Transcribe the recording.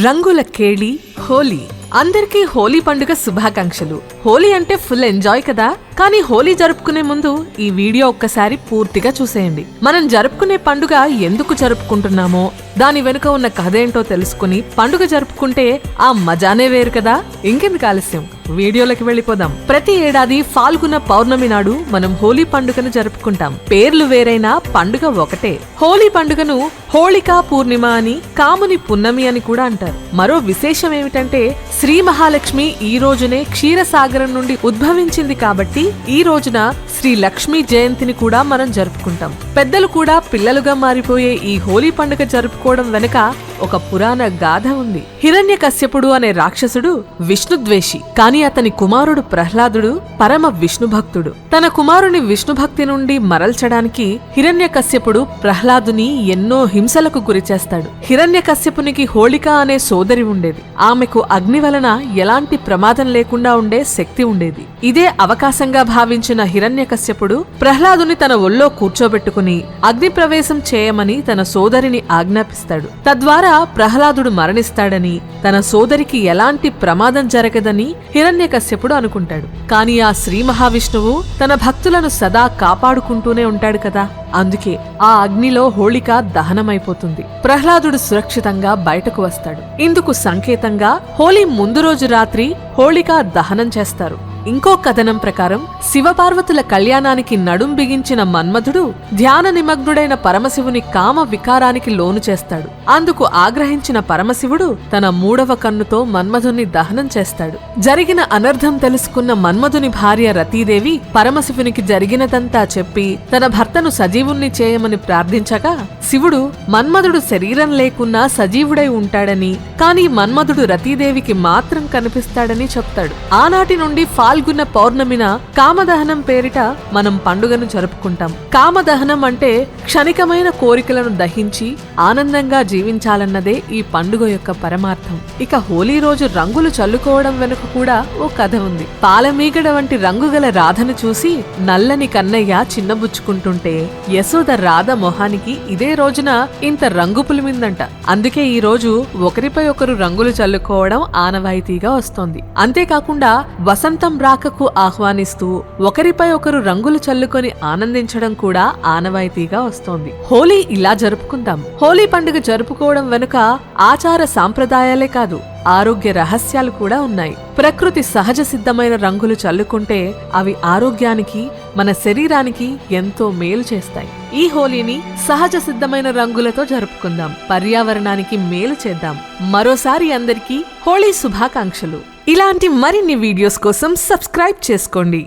రంగుల కేళి హోలీ. అందరికీ హోలీ పండుగ శుభాకాంక్షలు. హోలీ అంటే ఫుల్ ఎంజాయ్ కదా. కానీ హోలీ జరుపుకునే ముందు ఈ వీడియో ఒక్కసారి పూర్తిగా చూసేయండి. మనం జరుపుకునే పండుగ ఎందుకు జరుపుకుంటున్నామో, దాని వెనుక ఉన్న కథ ఏంటో తెలుసుకుని పండుగ జరుపుకుంటే ఆ మజానే వేరు కదా. ఇంకెందుకు ఆలస్యం, వీడియోలోకి వెళ్ళిపోదాం. ప్రతి ఏడాది ఫాల్గుణ పౌర్ణమి నాడు మనం హోలీ పండుగను జరుపుకుంటాం. పేర్లు వేరైనా పండుగ ఒకటే. హోలీ పండుగను హోళికా పూర్ణిమ అని, కాముని పున్నమి అని కూడా అంటారు. మరో విశేషం ఏమిటంటే శ్రీ మహాలక్ష్మి ఈ రోజునే క్షీరసాగరం నుండి ఉద్భవించింది కాబట్టి ఈ రోజున శ్రీ లక్ష్మీ జయంతిని కూడా మనం జరుపుకుంటాం. పెద్దలు కూడా పిల్లలుగా మారిపోయే ఈ హోలీ పండుగ జరుపుకోవడం వెనుక ఒక పురాణ గాథ ఉంది. హిరణ్యకశ్యపుడు అనే రాక్షసుడు విష్ణుద్వేషి. కాని అతని కుమారుడు ప్రహ్లాదుడు పరమ విష్ణు భక్తుడు. తన కుమారుని విష్ణుభక్తి నుండి మరల్చడానికి హిరణ్యకశ్యపుడు ప్రహ్లాదుని ఎన్నో హింసలకు గురిచేస్తాడు. హిరణ్యకశ్యపునికి హోళిక అనే సోదరి ఉండేది. ఆమెకు అగ్ని వలన ఎలాంటి ప్రమాదం లేకుండా ఉండే శక్తి ఉండేది. ఇదే అవకాశంగా భావించిన హిరణ్యకశ్యపుడు ప్రహ్లాదుని తన ఒళ్ళో కూర్చోబెట్టుకుని అగ్ని ప్రవేశం చేయమని తన సోదరిని ఆజ్ఞాపిస్తాడు. తద్వారా ప్రహ్లాదుడు మరణిస్తాడని, తన సోదరికి ఎలాంటి ప్రమాదం జరగదని హిరణ్యకశ్యపుడు అనుకుంటాడు. కాని ఆ శ్రీ మహావిష్ణువు తన భక్తులను సదా కాపాడుకుంటూనే ఉంటాడు కదా. అందుకే ఆ అగ్నిలో హోళిక దహనమైపోతుంది. ప్రహ్లాదుడు సురక్షితంగా బయటకు వస్తాడు. ఇందుకు సంకేతంగా హోలీ ముందు రోజు రాత్రి హోళిక దహనం చేస్తారు. ఇంకో కథనం ప్రకారం శివపార్వతుల కళ్యాణానికి నడుం బిగించిన మన్మధుడు ధ్యాన నిమగ్నుడైన పరమశివుని కామ వికారానికి లోను చేస్తాడు. అందుకు ఆగ్రహించిన పరమశివుడు తన 3వ కన్నుతో మన్మధుని దహనం చేస్తాడు. జరిగిన అనర్థం తెలుసుకున్న మన్మధుని భార్య రతీదేవి పరమశివునికి జరిగినదంతా చెప్పి తన భర్తను సజీవుణ్ణి చేయమని ప్రార్థించగా శివుడు మన్మధుడు శరీరం లేకున్నా సజీవుడై ఉంటాడని, కాని మన్మధుడు రతీదేవికి మాత్రం కనిపిస్తాడని చెప్తాడు. ఆనాటి నుండి ఫాల్గుణ పౌర్ణమిన కామదహనం పేరిట మనం పండుగను జరుపుకుంటాం. కామదహనం అంటే క్షణికమైన కోరికలను దహించి ఆనందంగా జీవించాలన్నదే ఈ పండుగ యొక్క పరమార్థం. ఇక హోలీ రోజు రంగులు చల్లుకోవడం వెనుక కూడా ఓ కథ ఉంది. పాలమీగడ వంటి రంగుగల రాధను చూసి నల్లని కన్నయ్య చిన్నబుచ్చుకుంటుంటే యశోద రాధ మొహానికి ఇదే రోజున ఇంత రంగు పులిమిందంట. అందుకే ఈ రోజు ఒకరిపై ఒకరు రంగులు చల్లుకోవడం ఆనవాయితీగా వస్తోంది. అంతేకాకుండా వసంతం రాకకు ఆహ్వానిస్తూ ఒకరిపై ఒకరు రంగులు చల్లుకొని ఆనందించడం కూడా ఆనవాయితీగా వస్తోంది. హోలీ ఇలా జరుపుకుందాం. హోలీ పండుగ జరుపుకోవడం వెనుక ఆచార సాంప్రదాయాలే కాదు, ఆరోగ్య రహస్యాలు కూడా ఉన్నాయి. ప్రకృతి సహజ సిద్ధమైన రంగులు చల్లుకుంటే అవి ఆరోగ్యానికి, మన శరీరానికి ఎంతో మేలు చేస్తాయి. ఈ హోలీని సహజ సిద్ధమైన రంగులతో జరుపుకుందాం. పర్యావరణానికి మేలు చేద్దాం. మరోసారి అందరికీ హోళీ శుభాకాంక్షలు. ఇలాంటి మరిన్ని వీడియోస్ కోసం సబ్స్క్రైబ్ చేసుకోండి.